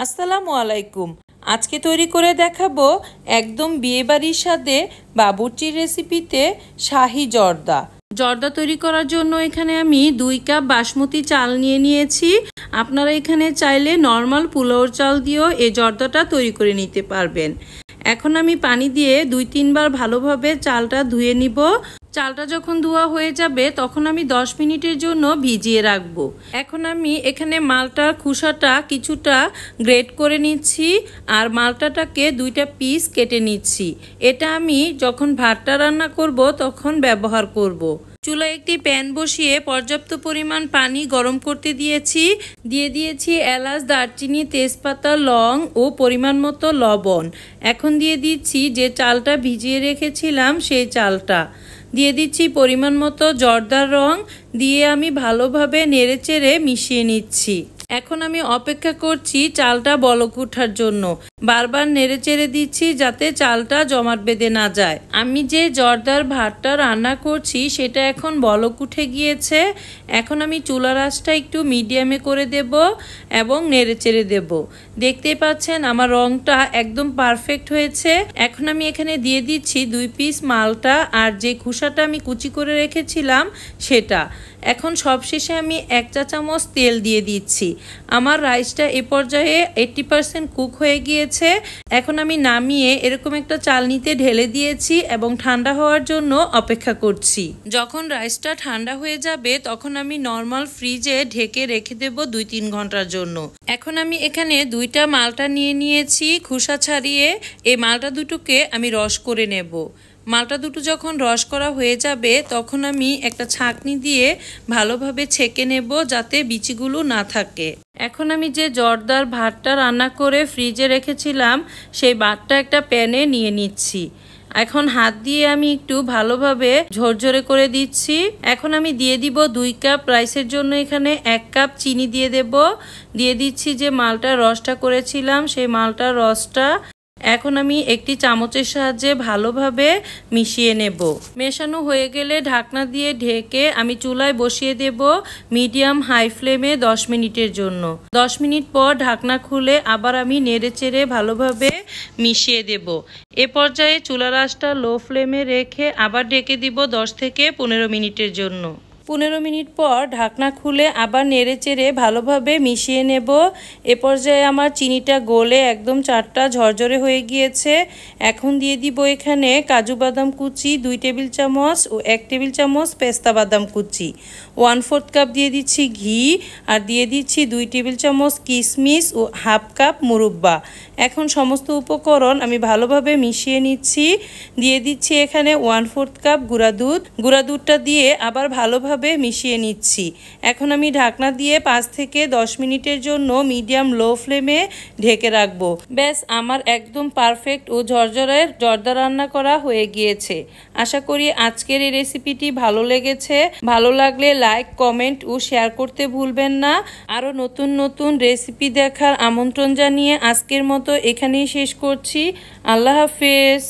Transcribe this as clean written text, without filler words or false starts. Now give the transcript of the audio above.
আসসালামু আলাইকুম। আজকে তৈরি করে দেখাবো একদম বিয়েবাড়ির স্বাদে বাবুর্চির রেসিপিতে শাহি জর্দা। জর্দা তৈরি করার জন্য এখানে আমি 2 কাপ বাসমতি চাল নিয়েছি। আপনারা এখানে চাইলে নর্মাল পোলাওর চাল দিয়েও এই জর্দাটা তৈরি করে নিতে পারবেন। এখন আমি পানি দিয়ে 2-3 বার ভালোভাবে চালটা ধুয়ে নিব। চালটা যখন ধোয়া হয়ে যাবে তখন আমি 10 মিনিটের জন্য ভিজিয়ে রাখবো। এখন আমি এখানে মালটার খোসাটা কিছুটা গ্রেট করে নিচ্ছি আর মালটাটাকে 2টা পিস কেটে নিচ্ছি। এটা আমি যখন ভাতটা রান্না করব তখন ব্যবহার করব। চুলায় একটি প্যান বসিয়ে পর্যাপ্ত পরিমাণ পানি গরম করতে দিয়ে দিয়েছি এলাচ, দারচিনি, তেজপাতা, লং ও পরিমাণ মতো লবণ। এখন দিয়ে দিচ্ছি যে চালটা ভিজিয়ে রেখেছিলাম সেই চালটা। দিয়ে দিচ্ছি পরিমাণ মতো জর্দার রং, দিয়ে আমি ভালোভাবে নেড়েচেড়ে মিশিয়ে নিচ্ছি। এখন আমি অপেক্ষা করছি চালটা বলক ওঠার জন্য। বারবার নেড়েচেড়ে দিচ্ছি যাতে চালটা জমাট বেঁধে না যায়। আমি যে জর্দার ভাতটা রান্না করছি সেটা এখন বলক উঠে গিয়েছে। এখন আমি চুলার আঁচটা একটু মিডিয়ামে করে দেব এবং নেড়েচেড়ে দেব। দেখতেই পাচ্ছেন আমার রংটা একদম পারফেক্ট হয়েছে। এখন আমি এখানে দিয়ে দিচ্ছি 2 পিস মালটা আর যে খোসাটা আমি কুচি করে রেখেছিলাম সেটা। এখন সবশেষে আমি 1 চা চামচ তেল দিয়ে দিচ্ছি। আমার রাইসটা এ পর্যায়ে 80% কুক হয়ে গিয়েছে। এখন আমি নামিয়ে এরকম একটা চালনিতে ঢেলে দিয়েছি এবং ঠান্ডা হওয়ার জন্য অপেক্ষা করছি। যখন রাইসটা ঠান্ডা হয়ে যাবে তখন আমি নর্মাল ফ্রিজে ঢেকে রেখে দেব 2-3 ঘন্টার জন্য। এখন আমি এখানে 2টা মালটা নিয়েছি খোসা ছাড়িয়ে। এই মালটা দুটোকে আমি রস করে নেব। মালটা দুটো যখন রস করা হয়ে যাবে তখন আমি একটা ছাঁকনি দিয়ে ভালোভাবে ছেঁকে নেব যাতে বিচিগুলো না থাকে। এখন আমি যে জর্দার ভাতটা রান্না করে ফ্রিজে রেখেছিলাম সেই ভাতটা একটা প্যানে নিয়ে নিচ্ছি। এখন হাত দিয়ে আমি একটু ভালোভাবে ঝরঝরে করে দিচ্ছি। এখন আমি দিয়ে দিব 2 কাপ রাইসের জন্য এখানে 1 কাপ চিনি দিয়ে দিচ্ছি যে মালটার রসটা করেছিলাম সেই মালটার রসটা। এখন আমি একটি চামচের সাহায্যে ভালোভাবে মিশিয়ে নেব। মেশানো হয়ে গেলে ঢাকনা দিয়ে ঢেকে আমি চুলায় বসিয়ে দেব মিডিয়াম হাই ফ্লেমে 10 মিনিটের জন্য। 10 মিনিট পর ঢাকনা খুলে আবার আমি নেড়েচেড়ে ভালোভাবে মিশিয়ে দেব। এ পর্যায়ে চুলার আঁচটা লো ফ্লেমে রেখে আবার ঢেকে দিব 10 থেকে 15 মিনিটের জন্য। 15 মিনিট পর ঢাকনা খুলে আবার নেড়েচেড়ে ভালোভাবে মিশিয়ে নেব। এ পর্যায়ে আমার চিনিটা গলে একদম চারটা ঝরঝরে হয়ে গিয়েছে। এখন দিয়ে দিব এখানে কাজু বাদাম কুচি 2 টেবিল চামচ ও 1 টেবিল চামচ পেস্তা বাদাম কুচি। 1/4 কাপ দিয়ে দিচ্ছি ঘি আর দিয়ে দিচ্ছি 2 টেবিল চামচ কিশমিশ ও হাফ কাপ মুরব্বা। এখন সমস্ত উপকরণ আমি ভালোভাবে মিশিয়ে নিচ্ছি। দিয়ে দিচ্ছি এখানে 1/4 কাপ গুঁড়া দুধটা দিয়ে আবার ভালোভাবে মিশিয়ে নিচ্ছি। এখন আমি ঢাকনা দিয়ে 5 থেকে 10 মিনিটের জন্য মিডিয়াম লো ফ্লেমে ঢেকে রাখবো। ব্যাস আমার একদম পারফেক্ট ও ঝরঝরে জর্দা রান্না করা হয়ে গিয়েছে। আশা করি আজকের এই রেসিপিটি ভালো লেগেছে। ভালো লাগলে লাইক, কমেন্ট ও শেয়ার করতে ভুলবেন না। আরও নতুন রেসিপি দেখার আমন্ত্রণ জানিয়ে আজকের মতো এখানেই শেষ করছি। আল্লাহ হাফেজ।